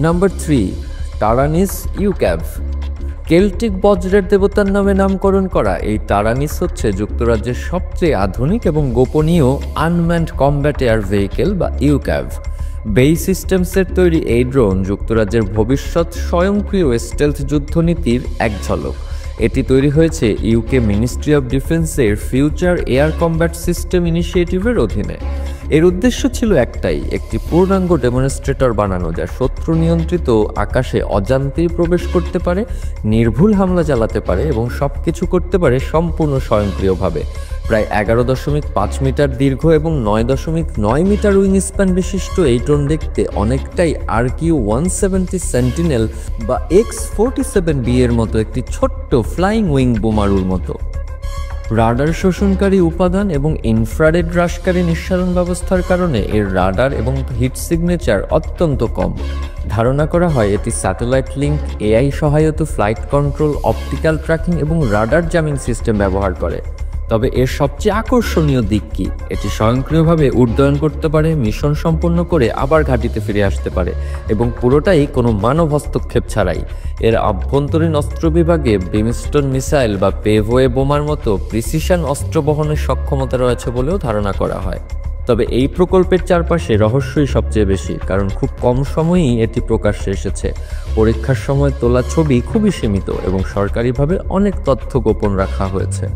Number 3, টারানিস ইউক্যাভ। Celtic বজ্রের দেবতার নামে নামকরণ করা এই টারানিস হচ্ছে যুক্তরাজ্যের সবচেয়ে আধুনিক এবং গোপনীয় আনম্যান্ড কমব্যাট এয়ার ভেহিকেল বা ইউক্যাভ। বেই সিস্টেমসের তৈরি এই ড্রোন যুক্তরাজ্যের ভবিষ্যৎ স্বয়ংক্রিয় স্টেলথ যুদ্ধনীতির এক ঝলক। এটি তৈরি হয়েছে ইউকে মিনিস্ট্রি অব ডিফেন্সের ফিউচার এয়ার কমব্যাট সিস্টেম ইনিশিয়েটিভের অধীনে। এর উদ্দেশ্য ছিল একটাই, একটি পূর্ণাঙ্গ ডেমনস্ট্রেটর বানানো যা শত্রু নিয়ন্ত্রিত আকাশে অজান্তেই প্রবেশ করতে পারে, নির্ভুল হামলা চালাতে পারে এবং সবকিছু করতে পারে সম্পূর্ণ স্বয়ংক্রিয়ভাবে। প্রায় 11.5 মিটার দীর্ঘ এবং 9.9 মিটার উইং স্প্যান বিশিষ্ট এই ড্রোন দেখতে অনেকটাই RQ-170 সেন্টিনেল বা X-47B এর মতো একটি ছোট্ট ফ্লাইং উইং বোমারুর মতো। রাডার শোষণকারী উপাদান এবং ইনফ্রারেড হ্রাসকারী নিঃসরণ ব্যবস্থার কারণে এর রাডার এবং হিট সিগনেচার অত্যন্ত কম। ধারণা করা হয় এটি স্যাটেলাইট লিঙ্ক, এআই সহায়িত ফ্লাইট কন্ট্রোল, অপটিক্যাল ট্র্যাকিং এবং রাডার জ্যামিং সিস্টেম ব্যবহার করে। তবে এর সবচেয়ে আকর্ষণীয় দিক কি, এটি স্বয়ংক্রিয়ভাবে উড্ডয়ন করতে পারে, মিশন সম্পন্ন করে আবার ঘাঁটিতে ফিরে আসতে পারে এবং পুরোটাই কোনো মানব হস্তক্ষেপ ছাড়াই। এর আভ্যন্তরীণ অস্ত্র বিভাগে ব্রিমস্টোন মিসাইল বা পেভওয়ে বোমার মতো প্রিসিশন অস্ত্র বহনের সক্ষমতা রয়েছে বলেও ধারণা করা হয়। তবে এই প্রকল্পের চারপাশে রহস্যই সবচেয়ে বেশি, কারণ খুব কম সময়েই এটি প্রকাশ্যে এসেছে। পরীক্ষার সময় তোলা ছবি খুবই সীমিত এবং সরকারিভাবে অনেক তথ্য গোপন রাখা হয়েছে।